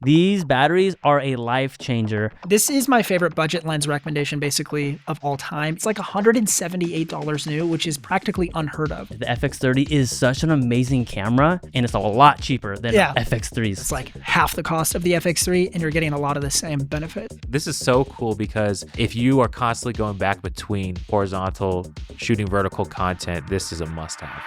These batteries are a life changer. This is my favorite budget lens recommendation, basically, of all time. It's like $178 new, which is practically unheard of. The FX30 is such an amazing camera, and it's a lot cheaper than FX3s. It's like half the cost of the FX3, and you're getting a lot of the same benefit. This is so cool because if you are constantly going back between horizontal, shooting vertical content, this is a must-have.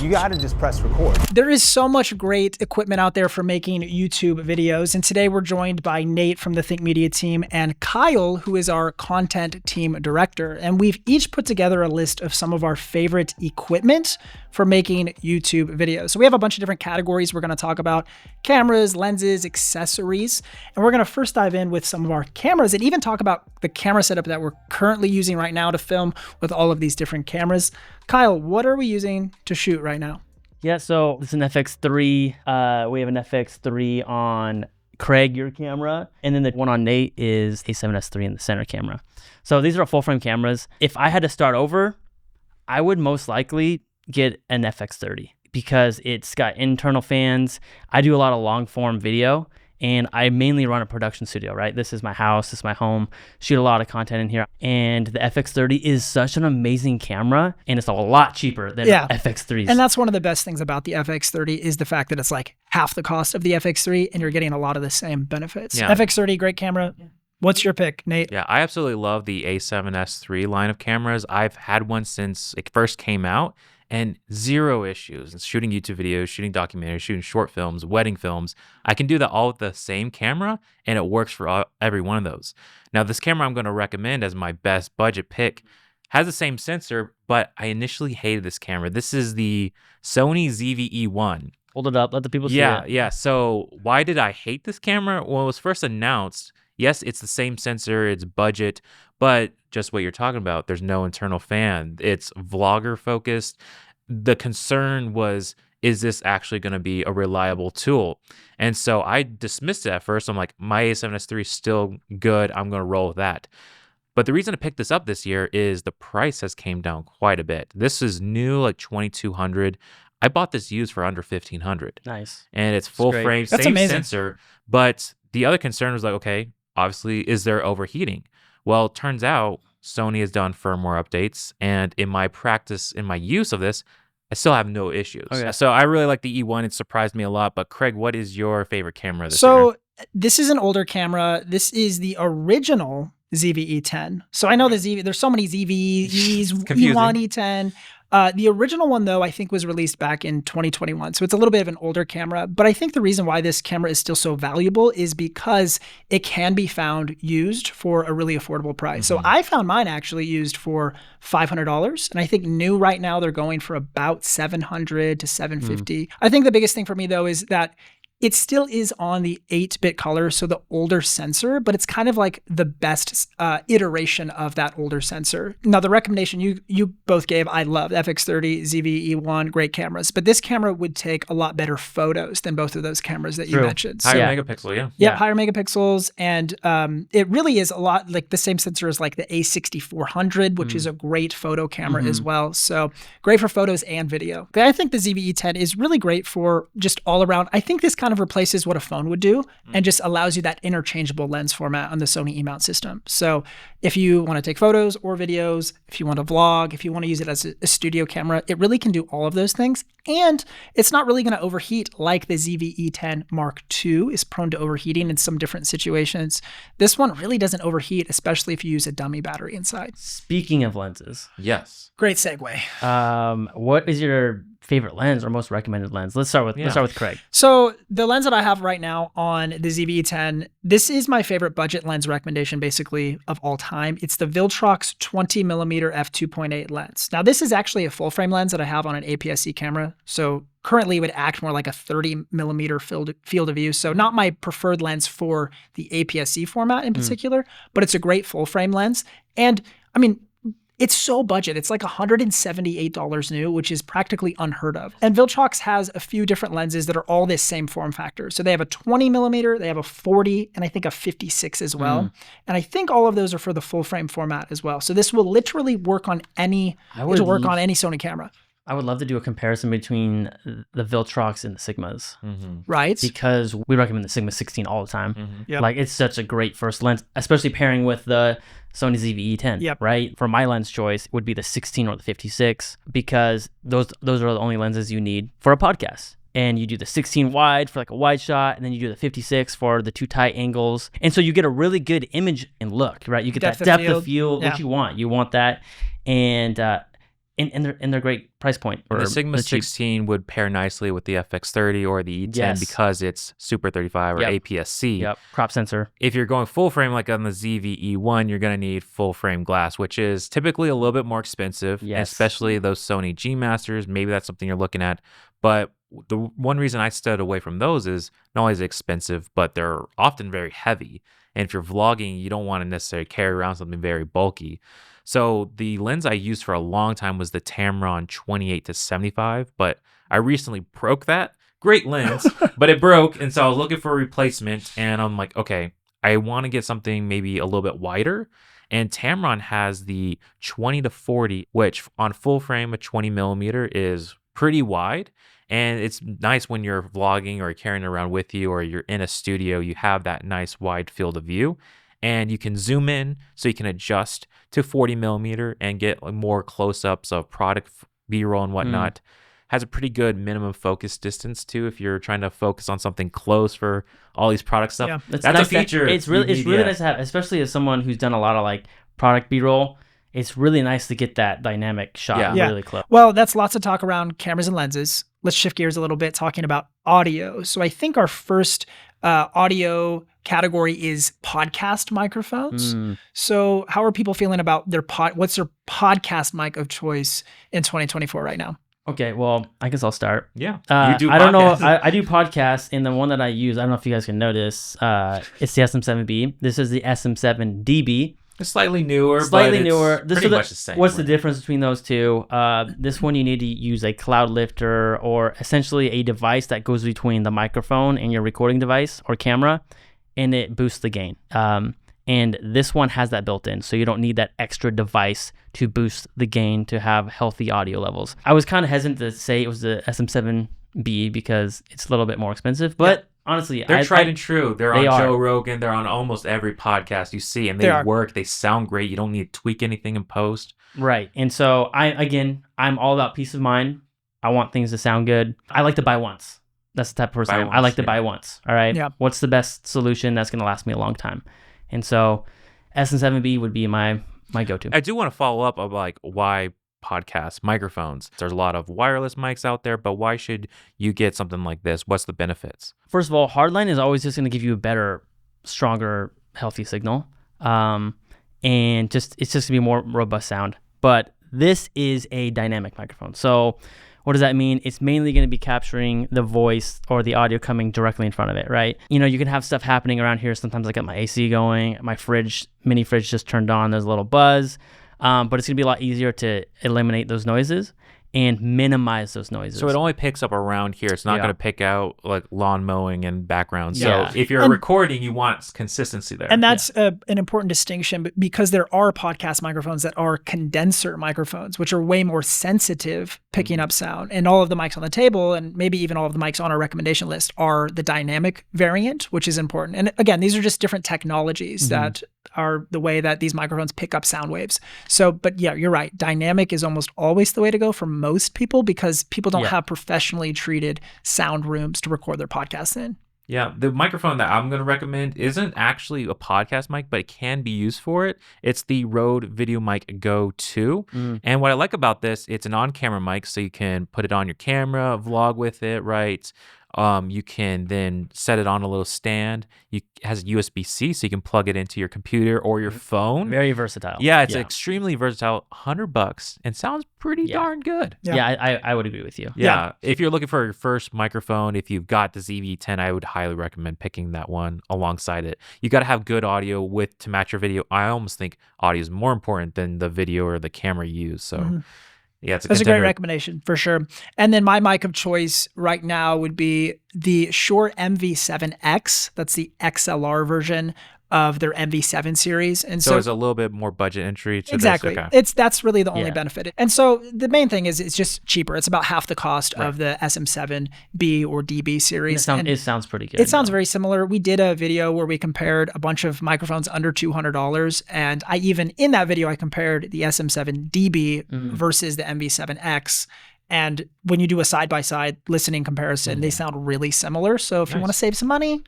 You gotta just press record. There is so much great equipment out there for making YouTube videos, and today we're joined by Nate from the Think Media team and Kyle, who is our content team director, and we've each put together a list of some of our favorite equipment for making YouTube videos. So we have a bunch of different categories we're going to talk about: cameras, lenses, accessories, and we're going to first dive in with some of our cameras and even talk about the camera setup that we're currently using right now to film with all of these different cameras. Kyle, what are we using to shoot right now? Yeah, so this is an FX3. We have an FX3 on Craig, your camera, and then the one on Nate is A7S III in the center camera. So these are full frame cameras. If I had to start over, I would most likely get an FX30 because it's got internal fans. I do a lot of long form video, and I mainly run a production studio, right? This is my house, this is my home, shoot a lot of content in here. And the FX30 is such an amazing camera, and it's a lot cheaper than FX3s. And that's one of the best things about the FX30 is the fact that it's like half the cost of the FX3, and you're getting a lot of the same benefits. Yeah. FX30, great camera. What's your pick, Nate? Yeah, I absolutely love the A7S III line of cameras. I've had one since it first came out, and zero issues. It's shooting YouTube videos, shooting documentaries, shooting short films, wedding films. I can do that all with the same camera, and it works for every one of those. Now, this camera I'm going to recommend as my best budget pick has the same sensor, but I initially hated this camera. This is the Sony ZV-E1. Hold it up, let the people see it. Yeah. So why did I hate this camera? Well, it was first announced. Yes, it's the same sensor, it's budget, but just what you're talking about, there's no internal fan. It's vlogger focused. The concern was, is this actually going to be a reliable tool? And so I dismissed it at first. I'm like, my A7S III is still good. I'm going to roll with that. But the reason I picked this up this year is the price has came down quite a bit. This is new, like $2,200. I bought this used for under $1,500. Nice. And it's full frame, That's same amazing. sensor. But the other concern was like, okay, obviously, is there overheating? Well, it turns out Sony has done firmware updates, and in my practice, in my use of this, I still have no issues. Okay. So I really like the E1. It surprised me a lot. But Craig, what is your favorite camera this year? So this is an older camera. This is the original ZV-E10. So I know there's so many ZV-Es, E1, E10. The original one, though, I think was released back in 2021. So it's a little bit of an older camera. But I think the reason why this camera is still so valuable is because it can be found used for a really affordable price. So I found mine actually used for $500. And I think new right now, they're going for about $700 to $750. I think the biggest thing for me, though, is that it still is on the 8-bit color, so the older sensor, but it's kind of like the best iteration of that older sensor. Now, the recommendation you both gave, I love FX30, ZV-E1, great cameras, but this camera would take a lot better photos than both of those cameras that you mentioned. Higher megapixel, Yeah, higher megapixels, and it really is a lot like the same sensor as like the A6400, which is a great photo camera as well. So great for photos and video. I think the ZV-E10 is really great for just all around. I think this kind of replaces what a phone would do and just allows you that interchangeable lens format on the Sony E-mount system. So if you want to take photos or videos, if you want to vlog, if you want to use it as a studio camera, it really can do all of those things. And it's not really going to overheat like the ZV-E10 Mark II is prone to overheating in some different situations. This one really doesn't overheat, especially if you use a dummy battery inside. Speaking of lenses. Yes. Great segue. What is your favorite lens or most recommended lens? Let's start with Craig. So the lens that I have right now on the ZV-E10, this is my favorite budget lens recommendation basically of all time. It's the Viltrox 20mm f2.8 lens. Now this is actually a full frame lens that I have on an APS-C camera. So currently it would act more like a 30mm field of view. So not my preferred lens for the APS-C format in particular, but it's a great full frame lens. And I mean, it's so budget. It's like $178 new, which is practically unheard of. And Viltrox has a few different lenses that are all this same form factor. So they have a 20mm, they have a 40, and I think a 56 as well. And I think all of those are for the full frame format as well. So this will literally work on any Sony camera. I would love to do a comparison between the Viltrox and the Sigmas. Right. Because we recommend the Sigma 16 all the time. Yep. Like, it's such a great first lens, especially pairing with the Sony ZV-E10. Yep. Right? For my lens choice, would be the 16 or the 56, because those are the only lenses you need for a podcast. And you do the 16 wide for like a wide shot, and then you do the 56 for the 2 tight angles. And so you get a really good image and look, right? You get that depth of field, what you want. You want that. And they're great price point. The Sigma 16 would pair nicely with the FX30 or the E10 because it's Super 35 or APS-C. Yep, crop sensor. If you're going full frame like on the ZV-E1, you're going to need full frame glass, which is typically a little bit more expensive, especially those Sony G Masters. Maybe that's something you're looking at. But the one reason I stood away from those is not only is it expensive, but they're often very heavy. And if you're vlogging, you don't want to necessarily carry around something very bulky. So the lens I used for a long time was the Tamron 28-75, but I recently broke that. Great lens, but it broke, and so I was looking for a replacement, and I'm like, okay, I want to get something maybe a little bit wider, and Tamron has the 20-40, which on full frame, a 20 millimeter is pretty wide, and it's nice when you're vlogging or carrying it around with you, or you're in a studio, you have that nice wide field of view. And you can zoom in so you can adjust to 40 millimeter and get more close-ups of product B-roll and whatnot. Has a pretty good minimum focus distance too if you're trying to focus on something close for all these product stuff. Yeah. That's nice a feature. It's really nice to have, especially as someone who's done a lot of like product B-roll. It's really nice to get that dynamic shot really close. Well, that's lots of talk around cameras and lenses. Let's shift gears a little bit, talking about audio. So I think our first audio category is podcast microphones. So how are people feeling about their what's their podcast mic of choice in 2024 right now? Okay, well, I guess I'll start. Yeah, you do. I don't know. I do podcasts, and the one that I use, I don't know if you guys can notice, it's the SM7B. This is the SM7DB. It's slightly newer, Slightly but newer. It's pretty much the same. What's the difference between those two? This one, you need to use a cloud lifter, or essentially a device that goes between the microphone and your recording device or camera, and it boosts the gain. And this one has that built in, so you don't need that extra device to boost the gain to have healthy audio levels. I was kind of hesitant to say it was the SM7B because it's a little bit more expensive, but honestly, they're tried and true. They're on Joe Rogan. They're on almost every podcast you see, and they work. They sound great. You don't need to tweak anything in post. Right. And so I'm all about peace of mind. I want things to sound good. I like to buy once. That's the type of person I am. I like to buy once. All right. Yeah. What's the best solution that's going to last me a long time? And so SM7B would be my go-to. I do want to follow up of like why podcast microphones. There's a lot of wireless mics out there, but why should you get something like this? What's the benefits? First of all, hardline is always just going to give you a better, stronger, healthy signal. And it's just going to be more robust sound. But this is a dynamic microphone. So what does that mean? It's mainly going to be capturing the voice or the audio coming directly in front of it, right? You know, you can have stuff happening around here. Sometimes I got my AC going, my mini fridge just turned on. There's a little buzz. But it's going to be a lot easier to eliminate those noises and minimize those noises. So it only picks up around here. It's not going to pick out like lawn mowing and background. Yeah. So if you're recording, you want consistency there. And that's an important distinction because there are podcast microphones that are condenser microphones, which are way more sensitive picking up sound. And all of the mics on the table, and maybe even all of the mics on our recommendation list, are the dynamic variant, which is important. And again, these are just different technologies that are the way that these microphones pick up sound waves. So, but yeah, you're right. Dynamic is almost always the way to go for most people because people don't have professionally treated sound rooms to record their podcasts in. Yeah, the microphone that I'm going to recommend isn't actually a podcast mic, but it can be used for it. It's the Rode VideoMic Go 2. And what I like about this, it's an on-camera mic, so you can put it on your camera, vlog with it, right? You can then set it on a little stand. It has USB-C, so you can plug it into your computer or your phone. Very versatile. Yeah, it's extremely versatile. $100 and sounds pretty darn good. Yeah, I would agree with you. Yeah, if you're looking for your first microphone, if you've got the ZV-10, I would highly recommend picking that one alongside it. You got to have good audio to match your video. I almost think audio is more important than the video or the camera you use. So. Yeah, that's a great recommendation for sure. And then my mic of choice right now would be the Shure MV7X. That's the XLR version of their MV7 series. And so it's a little bit more budget entry to exactly. this. Okay. That's really the only benefit. And so the main thing is it's just cheaper. It's about half the cost of the SM7B or DB series. It sounds pretty good. It sounds very similar. We did a video where we compared a bunch of microphones under $200, and in that video I compared the SM7DB versus the MV7X. And when you do a side-by-side listening comparison, they sound really similar. So if you want to save some money,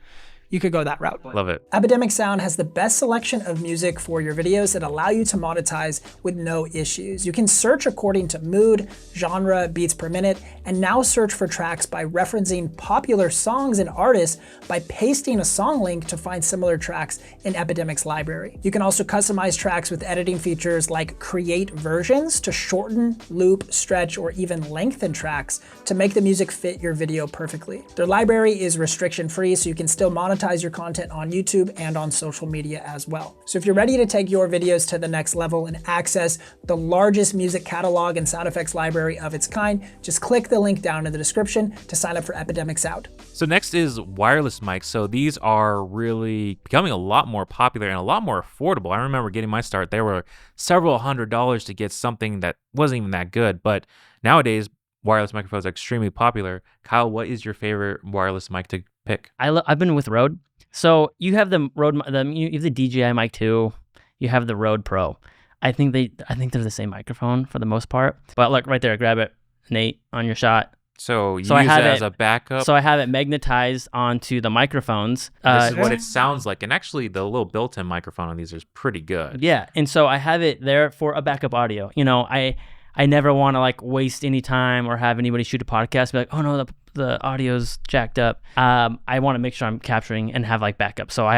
you could go that route. Love it. Epidemic Sound has the best selection of music for your videos that allow you to monetize with no issues. You can search according to mood, genre, beats per minute, and now search for tracks by referencing popular songs and artists by pasting a song link to find similar tracks in Epidemic's library. You can also customize tracks with editing features like create versions to shorten, loop, stretch, or even lengthen tracks to make the music fit your video perfectly. Their library is restriction-free, so you can still monetize your content on YouTube and on social media as well. So if you're ready to take your videos to the next level and access the largest music catalog and sound effects library of its kind, just click the link down in the description to sign up for Epidemic Sound. So next is wireless mics. So these are really becoming a lot more popular and a lot more affordable. I remember getting my start, there were several $100s to get something that wasn't even that good. But nowadays, wireless microphones are extremely popular. Kyle, what is your favorite wireless mic to pick? I've been with Rode. So you have the Rode, you have the DJI mic 2, you have the Rode Pro. I think they're the same microphone for the most part. But look right there, grab it, Nate, on your shot. So you use it as a backup? So I have it magnetized onto the microphones. This is what it sounds like. And actually, the little built-in microphone on these is pretty good. Yeah, and so I have it there for a backup audio. You know, I never want to like waste any time or have anybody shoot a podcast, be like, oh no, the audio's jacked up. I want to make sure I'm capturing and have like backup. So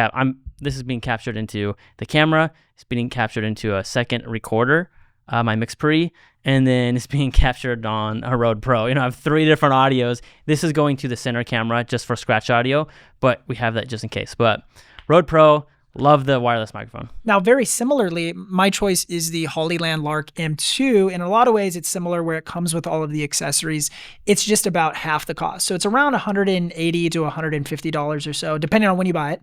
this is being captured into the camera. It's being captured into a second recorder, my Mix Pre, and then it's being captured on a Rode Pro. You know, I have 3 different audios. This is going to the center camera just for scratch audio, but we have that just in case. But Rode Pro, love the wireless microphone. Now, very similarly, my choice is the Hollyland Lark M2. In a lot of ways, it's similar where it comes with all of the accessories. It's just about half the cost. So it's around $180 to $150 or so, depending on when you buy it.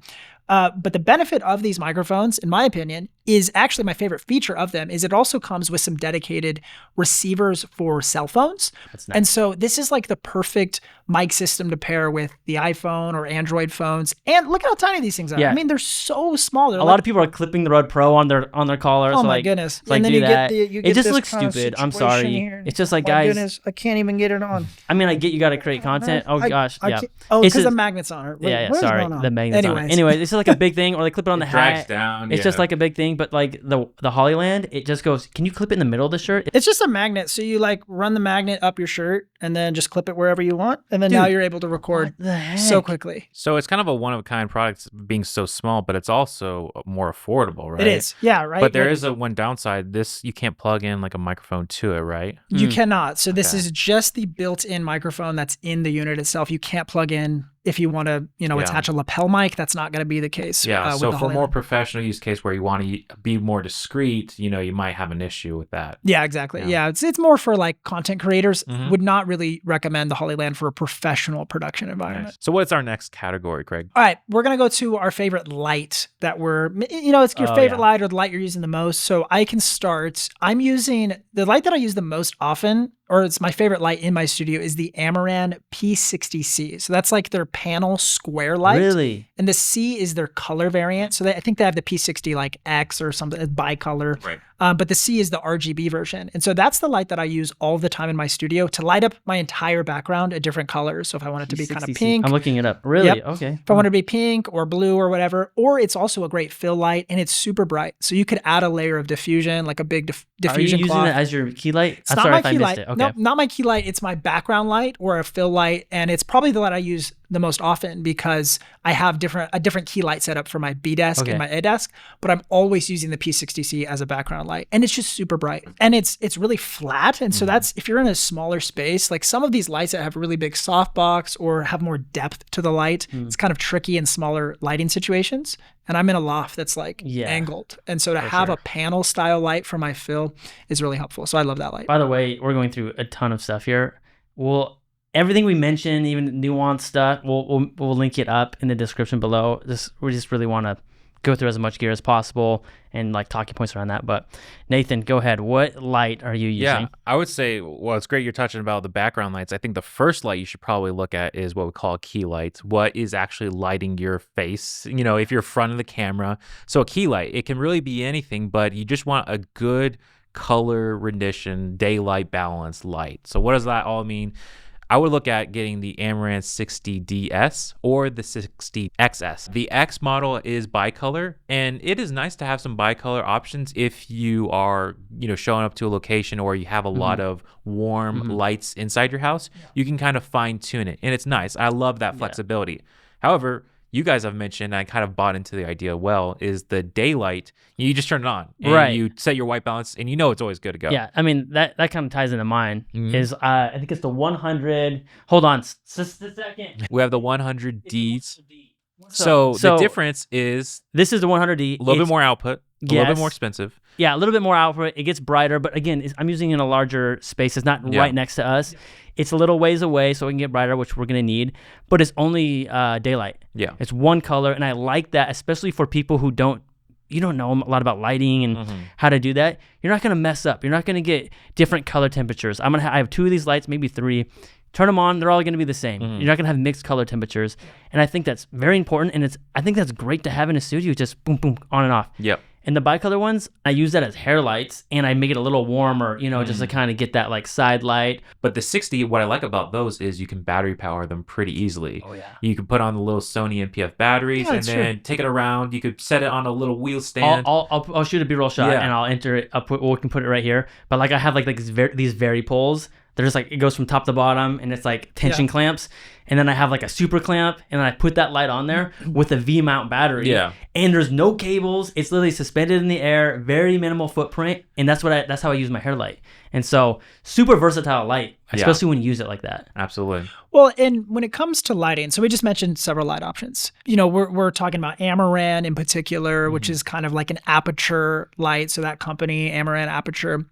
But the benefit of these microphones, in my opinion, is actually my favorite feature of them is it also comes with some dedicated receivers for cell phones. That's nice. And so this is like the perfect mic system to pair with the iPhone or Android phones. And look at how tiny these things are. Yeah. I mean, they're so small. They're a lot of people are clipping the Rode Pro on their collar. Oh so my goodness. So like, and then do you that. Get It just looks stupid. I'm sorry. Here. It's just like, my guys. Goodness, I can't even get it on. I mean, I get you got to create content. Oh gosh, yeah. Because the magnet's on it. Yeah, what sorry. The magnet's on it. Anyway, this is like a big thing, or they clip it on the drags hat. Down, it's just like a big thing, but like the Hollyland, it just goes, can you clip it in the middle of the shirt? It's just a magnet. So you like run the magnet up your shirt and then just clip it wherever you want. And then now you're able to record so quickly. So it's kind of a one-of-a-kind product being so small, but it's also more affordable, right? It is. Yeah, right. But there is one downside. You can't plug in like a microphone to it, right? You cannot. So this is just the built-in microphone that's in the unit itself. You can't plug in if you want to, attach a lapel mic. That's not going to be the case. Yeah. With So the for Hollyland. more professional use case where you want to be more discreet, you might have an issue with that. Yeah, exactly. Yeah. It's more for like content creators. Would not really recommend the Hollyland for a professional production environment. Nice. So what's our next category, Craig? All right, we're going to go to our favorite light that it's your favorite light or the light you're using the most. So I can start. I'm using the light that I use the most often, or it's my favorite light in my studio, is the Tamron P60C. So that's like their panel square light. Really? And the C is their color variant. So I think they have the P60 like X or something, bicolor. Right. But the C is the RGB version. And so that's the light that I use all the time in my studio to light up my entire background in different colors. So if I want it to be kind of pink. I'm looking it up. Really? Yep. Okay. If I want it to be pink or blue or whatever. Or it's also a great fill light and it's super bright. So you could add a layer of diffusion, like a big diffusion Are you cloth. using it as your key light? It's not my key light. Okay. No, not my key light. It's my background light or a fill light. And it's probably the light I use the most often because I have a different key light set up for my B desk and my A desk, but I'm always using the P60C as a background light. And it's just super bright. And it's really flat. And so that's, if you're in a smaller space, like some of these lights that have really big softbox or have more depth to the light, it's kind of tricky in smaller lighting situations. And I'm in a loft that's like angled. And so to have a panel style light for my fill is really helpful. So I love that light. By the way, we're going through a ton of stuff here. Everything we mentioned, even nuanced stuff, we'll link it up in the description below. We just really want to go through as much gear as possible and like talking points around that. But Nathan, go ahead. What light are you using? Yeah, I would say, well, it's great you're touching about the background lights. I think the first light you should probably look at is what we call a key light. What is actually lighting your face, if you're front of the camera. So a key light, it can really be anything, but you just want a good color rendition, daylight balanced light. So what does that all mean? I would look at getting the Tamron 60DS or the 60XS. The X model is bicolor, and it is nice to have some bicolor options if you are, showing up to a location or you have a lot of warm lights inside your house. You can kind of fine tune it, and it's nice. I love that flexibility. However, you guys have mentioned, I kind of bought into the idea well, is the daylight. You just turn it on and you set your white balance and it's always good to go. Yeah, I mean, that kind of ties into mine. Is I think it's the 100. Hold on, just a second. We have the 100Ds. So the difference is this is the 100D. A little bit more output, a little bit more expensive. Yeah, a little bit more output. It gets brighter, but again, I'm using it in a larger space. It's not right next to us. It's a little ways away, so it can get brighter, which we're gonna need. But it's only daylight. Yeah, it's one color, and I like that, especially for people who don't know a lot about lighting and how to do that. You're not gonna mess up. You're not gonna get different color temperatures. I have 2 of these lights, maybe 3. Turn them on, they're all going to be the same. You're not going to have mixed color temperatures. And I think that's very important, and I think that's great to have in a studio, just boom, boom, on and off. Yep. And the bicolor ones, I use that as hair lights, and I make it a little warmer, just to kind of get that like side light. But the 60, what I like about those is you can battery power them pretty easily. Oh, yeah. You can put on the little Sony NPF batteries and then take it around. You could set it on a little wheel stand. I'll shoot a B-roll shot, and I'll enter it. We can put it right here. But like I have like these very poles. They're just like, it goes from top to bottom, and it's like tension clamps. And then I have like a super clamp, and then I put that light on there with a V-mount battery. Yeah. And there's no cables. It's literally suspended in the air, very minimal footprint. And that's how I use my hair light. And so super versatile light, especially when you use it like that. Absolutely. Well, and when it comes to lighting, so we just mentioned several light options. We're talking about Tamron in particular, which is kind of like an aperture light. So that company, Tamron Aperture.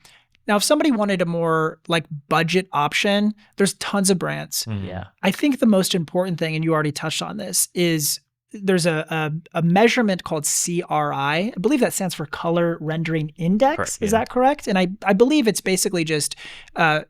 Now, if somebody wanted a more like budget option, there's tons of brands. Yeah. I think the most important thing, and you already touched on this, is there's a measurement called CRI. I believe that stands for Color Rendering Index. Correct, Is that correct? And I believe it's basically just the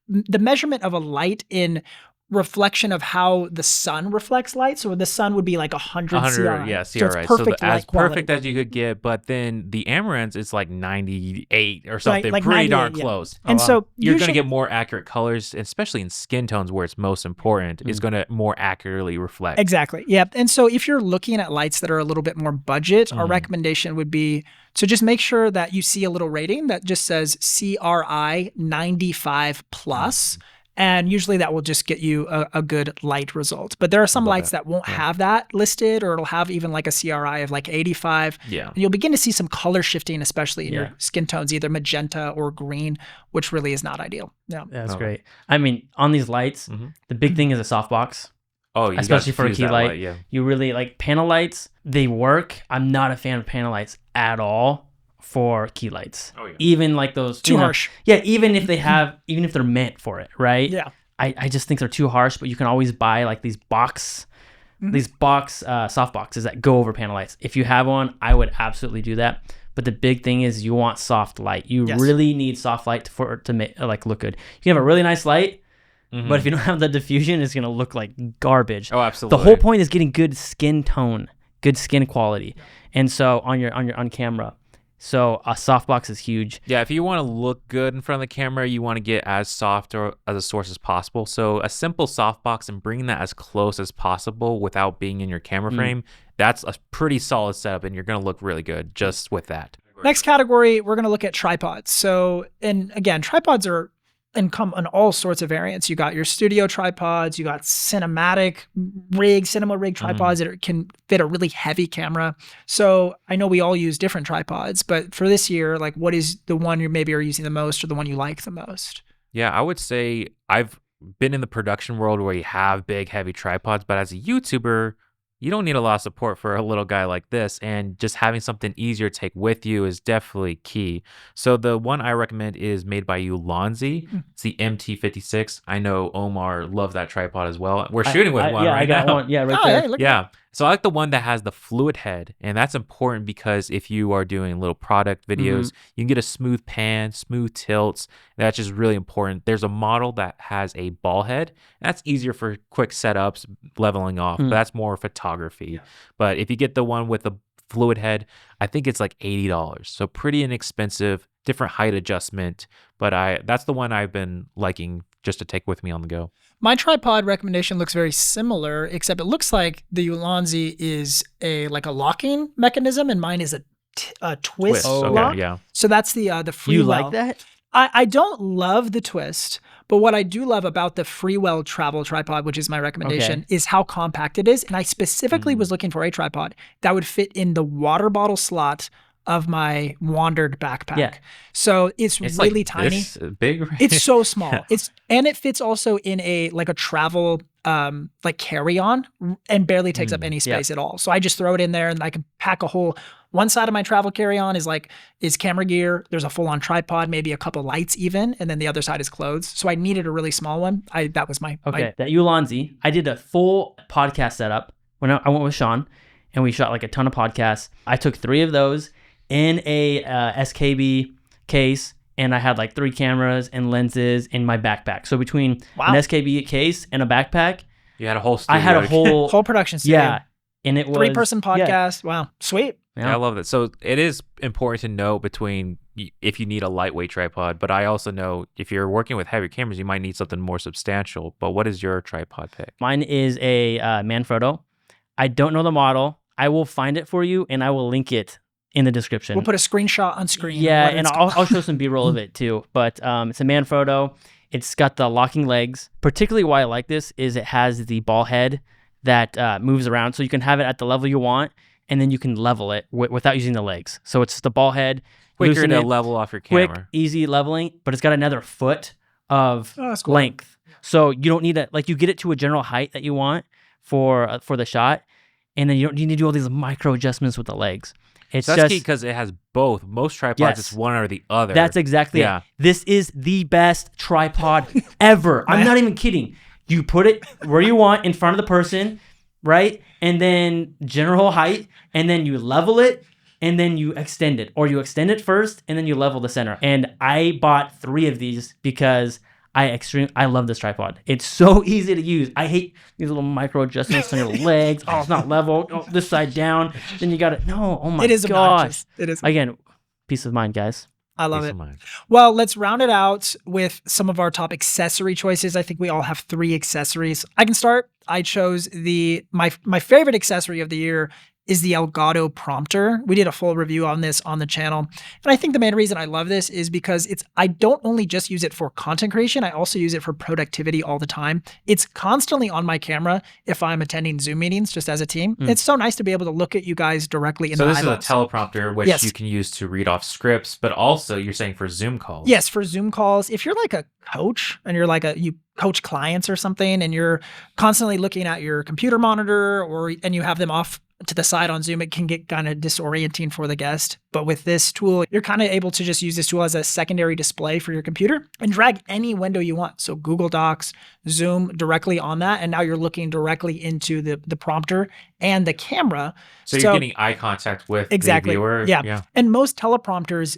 measurement of a light in reflection of how the sun reflects light. So the sun would be like 100 CRI. Yeah, CRI. So it's perfect as quality. perfect as you could get, but then the Tamrons is like 98 or something, like pretty 98, darn close. And so you're going to get more accurate colors, especially in skin tones where it's most important, is going to more accurately reflect. Exactly. Yeah. And so if you're looking at lights that are a little bit more budget, our recommendation would be to just make sure that you see a little rating that just says CRI 95 plus. And usually that will just get you a good light result. But there are some lights that won't have that listed, or it'll have even like a CRI of like 85. Yeah. And you'll begin to see some color shifting, especially in your skin tones, either magenta or green, which really is not ideal. Yeah. That's great. I mean, on these lights, the big thing is a softbox. Oh, especially for a key light. You really like panel lights. They work. I'm not a fan of panel lights at all for key lights. Oh, yeah. Even like those too harsh. Yeah, even if they're meant for it, right? Yeah. I just think they're too harsh, but you can always buy like these box softboxes that go over panel lights. If you have one, I would absolutely do that. But the big thing is you want soft light. You really need soft light for it to make like look good. You can have a really nice light, but if you don't have the diffusion, it's gonna look like garbage. Oh, absolutely. The whole point is getting good skin tone, good skin quality, and so on camera. So a softbox is huge. Yeah, if you want to look good in front of the camera, you want to get as soft or as a source as possible. So a simple softbox and bringing that as close as possible without being in your camera frame, that's a pretty solid setup, and you're going to look really good just with that. Next category, we're going to look at tripods. So, and again, tripods come in all sorts of variants. You got your studio tripods, you got cinema rig tripods that can fit a really heavy camera. So I know we all use different tripods, but for this year, like what is the one you maybe are using the most or the one you like the most? Yeah, I would say I've been in the production world where you have big, heavy tripods, but as a YouTuber, you don't need a lot of support for a little guy like this, and just having something easier to take with you is definitely key. So the one I recommend is made by Ulanzi. It's the MT56. I know Omar loves that tripod as well. We're shooting with one right now. I got one. Yeah, right there. Hey, yeah. So I like the one that has the fluid head, and that's important because if you are doing little product videos, you can get a smooth pan, smooth tilts. That's just really important. There's a model that has a ball head. That's easier for quick setups, leveling off, but that's more photography. But if you get the one with the fluid head, I think it's like $80. So pretty inexpensive, different height adjustment. But that's the one I've been liking just to take with me on the go. My tripod recommendation looks very similar, except it looks like the Ulanzi is like a locking mechanism, and mine is a twist lock. Okay, yeah. So that's the Freewell. You like that? I don't love the twist, but what I do love about the Freewell travel tripod, which is my recommendation, is how compact it is. And I specifically was looking for a tripod that would fit in the water bottle slot of my wandered backpack. Yeah. So it's really like tiny. This big. It's so small. And it fits also in a travel like carry-on and barely takes up any space at all. So I just throw it in there and I can pack a whole. One side of my travel carry-on is camera gear. There's a full-on tripod, maybe a couple lights even, and then the other side is clothes. So I needed a really small one. That was my that Ulanzi. I did a full podcast setup when I went with Sean, and we shot like a ton of podcasts. I took 3 of those in a SKB case, and I had like 3 cameras and lenses in my backpack. So between an SKB case and a backpack, You had a whole studio. I had a whole production studio. Yeah, and it was 3-person podcast. Wow, sweet. Yeah, I love that. So it is important to know between if you need a lightweight tripod, but I also know if you're working with heavy cameras, you might need something more substantial. But what is your tripod pick? Mine is a Manfrotto. I don't know the model. I will find it for you, and I will link it in the description. We'll put a screenshot on screen. Yeah, and I'll show some B-roll of it too. But it's a Manfrotto. It's got the locking legs. Particularly why I like this is it has the ball head that moves around, so you can have it at the level you want, and then you can level it without using the legs. So it's the ball head. Quicker to level off your camera. Quick, easy leveling, but it's got another foot of length. So you don't need you get it to a general height that you want for the shot, and then you don't need to do all these micro adjustments with the legs. It's so that's key because it has both. Most tripods, it's one or the other. That's exactly it. This is the best tripod ever. I'm not even kidding. You put it where you want in front of the person, right? And then general height, and then you level it, and then you extend it. Or you extend it first, and then you level the center. And I bought 3 of these because I love this tripod. It's so easy to use. I hate these little micro adjustments on your legs. Oh, it's not level. Oh, this side down. Then you got it. No, oh my gosh. It is obnoxious. It is. Again, peace of mind, guys. I love it. Well, let's round it out with some of our top accessory choices. I think we all have 3 accessories. I can start. I chose my favorite accessory of the year is the Elgato prompter. We did a full review on this on the channel. And I think the main reason I love this is because I don't only just use it for content creation, I also use it for productivity all the time. It's constantly on my camera if I'm attending Zoom meetings just as a team. It's so nice to be able to look at you guys directly in the eyeballs. So this is a teleprompter, which you can use to read off scripts, but also you're saying for Zoom calls. Yes, for Zoom calls. If you're like a coach and you're you coach clients or something and you're constantly looking at your computer monitor and you have them off to the side on Zoom, it can get kind of disorienting for the guest. But with this tool, you're kind of able to just use this tool as a secondary display for your computer and drag any window you want. So Google Docs, Zoom directly on that. And now you're looking directly into the prompter and the camera. So you're getting eye contact with the viewer. Yeah. And most teleprompters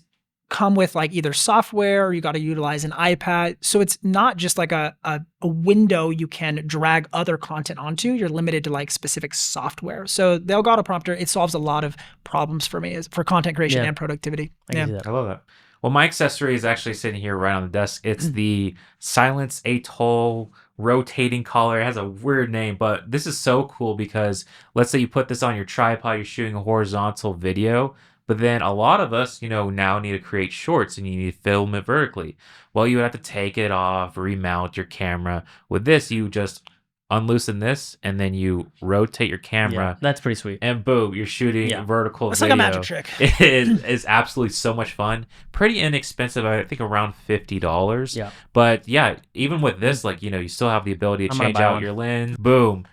come with either software or you got to utilize an iPad. So it's not just a window you can drag other content onto. You're limited to specific software. So the Elgato prompter, it solves a lot of problems for me for content creation and productivity. I love that. Well, my accessory is actually sitting here right on the desk. It's the Silence Atoll rotating collar. It has a weird name, but this is so cool because let's say you put this on your tripod, you're shooting a horizontal video. But then a lot of us, now need to create shorts and you need to film it vertically. Well, you would have to take it off, remount your camera. With this, you just unloosen this and then you rotate your camera. Yeah, that's pretty sweet. And boom, you're shooting vertical it's video. It's like a magic trick. It's absolutely so much fun. Pretty inexpensive. I think around $50. Yeah. But yeah, even with this, you still have the ability to change out your lens. Boom.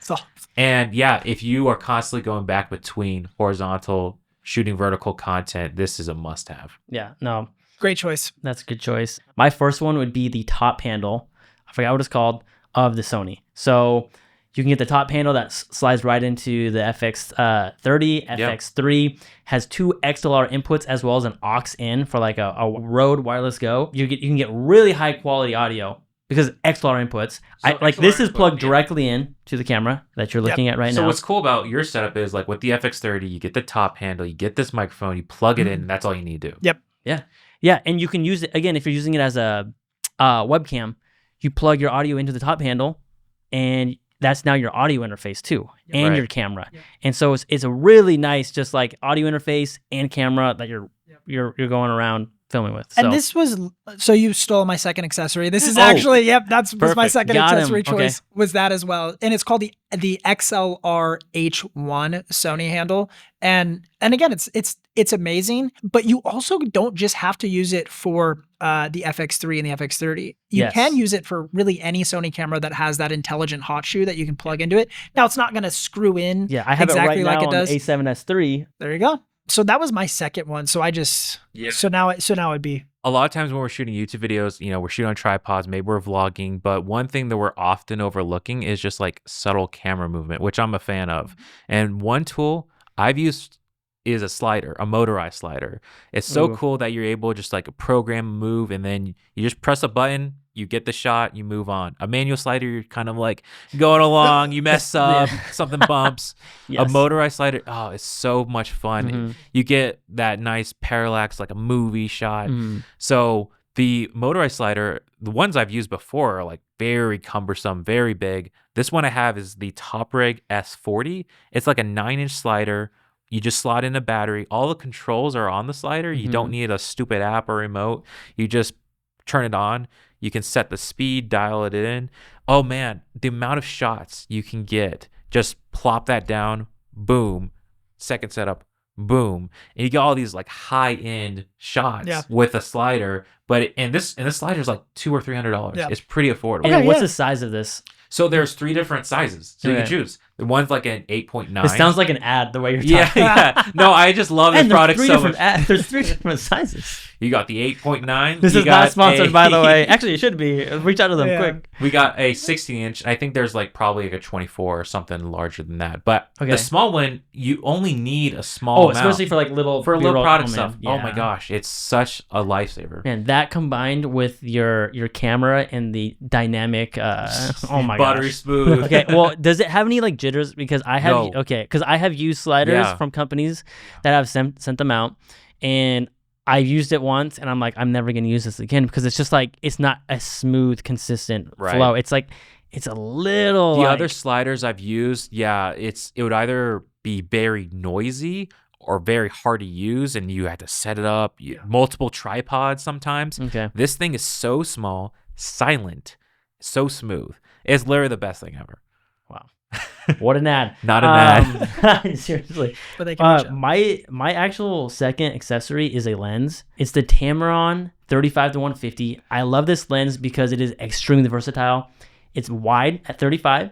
And yeah, if you are constantly going back between horizontal shooting vertical content, this is a must-have. Yeah, no. Great choice. That's a good choice. My first one would be the top handle, I forgot what it's called, of the Sony. So You can get the top handle that slides right into the FX30. FX3 has 2 XLR inputs as well as an aux in for like a Rode wireless go. You can get really high quality audio because XLR inputs. So this is plugged directly in to the camera that you're looking at right now. So what's cool about your setup is like with the FX30, you get the top handle, you get this microphone, you plug it in, and that's all you need to do. Yep. Yeah, and you can use it again if you're using it as a webcam. You plug your audio into the top handle, and that's now your audio interface too, and your camera. Yep. And so it's a really nice, just like audio interface and camera that you're going around filming with. And this was, so you stole my second accessory. This is actually, was my second accessory choice, was that as well. And it's called the XLR H1 Sony handle. And again, it's amazing, but you also don't just have to use it for the FX3 and the FX30. You can use it for really any Sony camera that has that intelligent hot shoe that you can plug into it. Now it's not going to screw in I have exactly it right like now it does. On the A7S3. There you go. So that was my second one. So I just, so now it'd be. A lot of times when we're shooting YouTube videos, we're shooting on tripods, maybe we're vlogging, but one thing that we're often overlooking is just like subtle camera movement, which I'm a fan of. And one tool I've used is a slider, a motorized slider. It's so cool that you're able to just like program a move, and then you just press a button, you get the shot, you move on. A manual slider, you're kind of like going along, you mess up, something bumps. A motorized slider, it's so much fun. You get that nice parallax, like a movie shot. So the motorized slider, the ones I've used before are like very cumbersome, very big. This one I have is the Top Rig S40. It's like a 9-inch slider. You just slot in a battery. All the controls are on the slider. You don't need a stupid app or remote. You just turn it on. You can set the speed, dial it in. Oh man, the amount of shots you can get. Just plop that down, boom. Second setup, boom. And you get all these like high-end shots with a slider. And this slider is like $200 or $300. It's pretty affordable. And what's the size of this? So there's 3 different sizes. So you can choose. The one's like an 8.9. It sounds like an ad the way you're talking. No, I just love this product so much. There's 3 different sizes. You got the 8.9. This is not sponsored, by the way. Actually, it should be. Reach out to them quick. We got a 16-inch. I think there's like probably like a 24 or something larger than that. But the small one, you only need a small amount. Especially for like little product stuff. Oh my gosh, it's such a lifesaver. And that combined with your camera and the dynamic, oh my buttery smooth. Okay, well, does it have any like jitters? Because I have because I have used sliders from companies that have sent them out, and I used it once, and I'm like, I'm never gonna use this again because it's just like it's not a smooth, consistent flow. It's like it's a little. The other sliders I've used, it would either be very noisy or very hard to use, and you had to set it up. Multiple tripods sometimes. Okay, this thing is so small, silent, so smooth. It's literally the best thing ever. Wow. What an ad. Not an ad. Seriously. But they can my actual second accessory is a lens. It's the Tamron 35-150. I love this lens because it is extremely versatile. It's wide at 35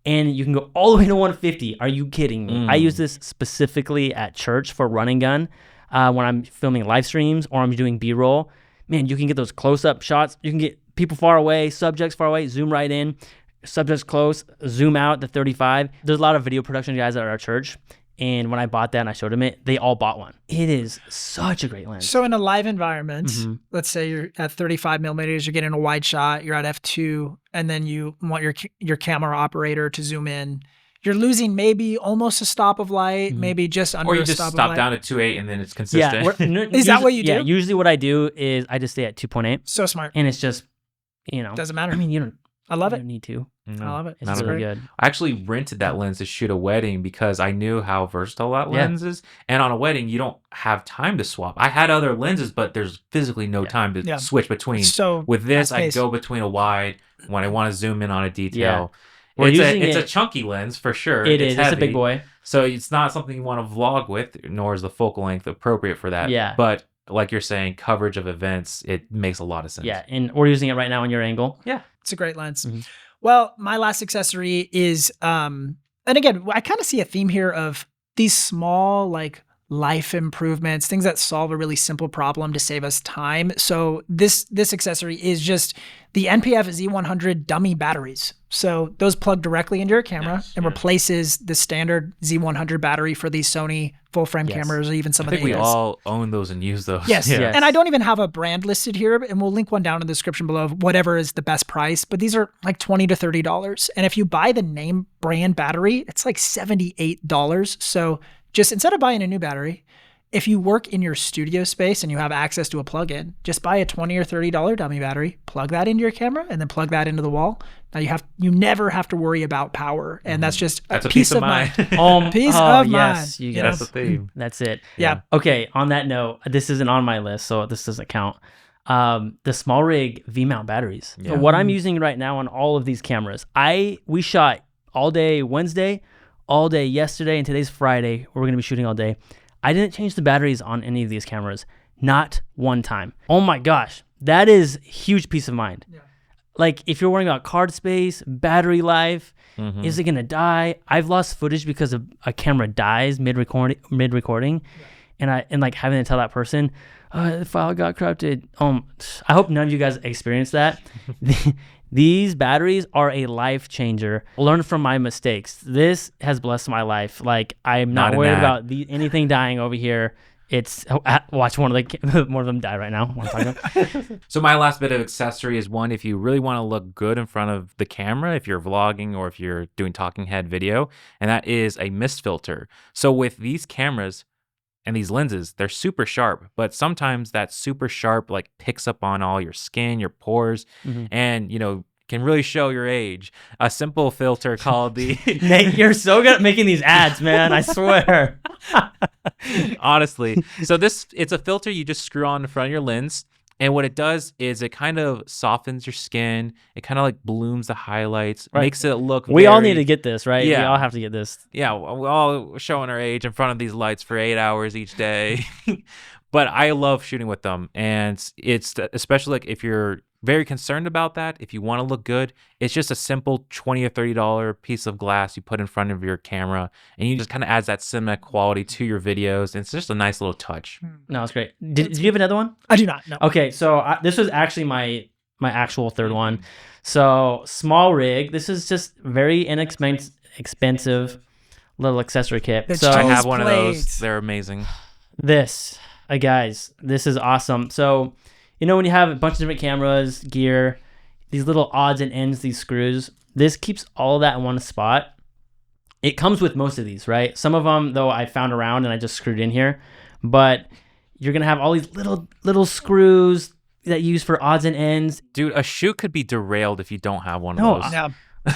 and you can go all the way to 150. Are you kidding me? I use this specifically at church for run and gun when I'm filming live streams or I'm doing B-roll. Man, you can get those close-up shots. You can get people far away, subjects far away, zoom right in. Subjects close, zoom out to 35. There's a lot of video production guys at our church, and when I bought that and I showed them it, they all bought one. It is such a great lens. So in a live environment, let's say you're at 35 millimeters, you're getting a wide shot, you're at f2, and then you want your camera operator to zoom in. You're losing maybe almost a stop of light, maybe just under a stop of light. Or you just stop down at 2.8 and then it's consistent. Is that what you do? Yeah, usually what I do is I just stay at 2.8. So smart. And it's just, doesn't matter. I mean, you don't. I love You it. don't need to. I love it. It's really good. I actually rented that lens to shoot a wedding because I knew how versatile that lens is. And on a wedding, you don't have time to swap. I had other lenses, but there's physically no time to switch between. So with this, I go between a wide when I want to zoom in on a detail. Yeah. It's a chunky lens for sure. It's heavy. It's a big boy. So it's not something you want to vlog with, nor is the focal length appropriate for that. Yeah. But like you're saying, coverage of events, it makes a lot of sense. Yeah, and we're using it right now on your angle. Yeah. It's a great lens. Well, my last accessory is, and again, I kind of see a theme here of these small, like life improvements, things that solve a really simple problem to save us time. So this accessory is just the NPF Z100 dummy batteries. So those plug directly into your camera and replaces the standard Z100 battery for these Sony full frame cameras, or even some of the I think we all own those and use those. Yes. And I don't even have a brand listed here, and we'll link one down in the description below of whatever is the best price. But these are like $20 to $30. And if you buy the name brand battery, it's like $78. So just instead of buying a new battery, if you work in your studio space and you have access to a plug-in, just buy a $20 or $30 dummy battery, plug that into your camera, and then plug that into the wall. Now you never have to worry about power, and that's just a peace of mind. Peace of mind. That's the theme. That's it. Yeah. Okay. On that note, this isn't on my list, so this doesn't count. The small rig V-mount batteries. So what I'm using right now on all of these cameras, we shot all day Wednesday, all day yesterday, and today's Friday. We're gonna be shooting all day. I didn't change the batteries on any of these cameras, not one time. Oh my gosh, that is huge peace of mind. Yeah. Like if you're worrying about card space, battery life, is it gonna die? I've lost footage because a camera dies mid recording, and like having to tell that person, the file got corrupted. I hope none of you guys experienced that. These batteries are a life changer. Learn from my mistakes. This has blessed my life. Like I'm not worried about anything dying over here. It's watch one of them die right now. So my last bit of accessory is one, if you really want to look good in front of the camera, if you're vlogging or if you're doing talking head video, and that is a mist filter. So with these cameras and these lenses, they're super sharp, but sometimes that super sharp like picks up on all your skin, your pores, and can really show your age. A simple filter called the Nate, you're so good at making these ads, man. I swear. Honestly. So it's a filter you just screw on in front of your lens. And what it does is it kind of softens your skin. It kind of like blooms the highlights, makes it look We all need to get this, right? Yeah. We all have to get this. Yeah, we're all showing our age in front of these lights for 8 hours each day. But I love shooting with them. And it's especially like if you're very concerned about that, if you want to look good, it's just a simple $20 or $30 piece of glass you put in front of your camera, and you just kind of adds that cinematic quality to your videos. And it's just a nice little touch. No, it's great. Did you have another one? I do not. No. Okay, so this was actually my actual third one. So small rig. This is just very inexpensive little accessory kit. So I have one of those. They're amazing. Guys, this is awesome. So when you have a bunch of different cameras, gear, these little odds and ends, these screws, this keeps all of that in one spot. It comes with most of these, right? Some of them, though, I found around and I just screwed in here. But you're going to have all these little screws that you use for odds and ends. Dude, a shoot could be derailed if you don't have one of those. Yeah.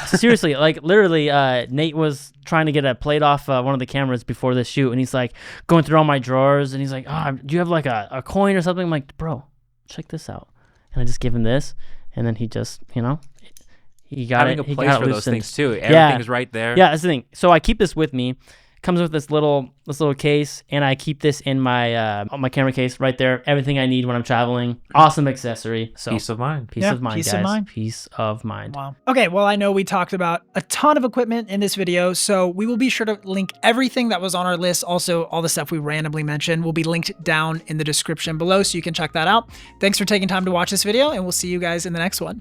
Seriously, like literally, Nate was trying to get a plate off one of the cameras before this shoot, and he's like going through all my drawers, and he's like, do you have like a coin or something? I'm like, bro, check this out. And I just give him this, and then he just, he got having it. A place for those things too. Everything is right there. Yeah, that's the thing. So I keep this with me. Comes with this little case, and I keep this in my my camera case right there. Everything I need when I'm traveling. Awesome accessory. So peace of mind. Peace of mind, guys. Peace of mind. Wow. Okay, well, I know we talked about a ton of equipment in this video, so we will be sure to link everything that was on our list. Also, all the stuff we randomly mentioned will be linked down in the description below, so you can check that out. Thanks for taking time to watch this video, and we'll see you guys in the next one.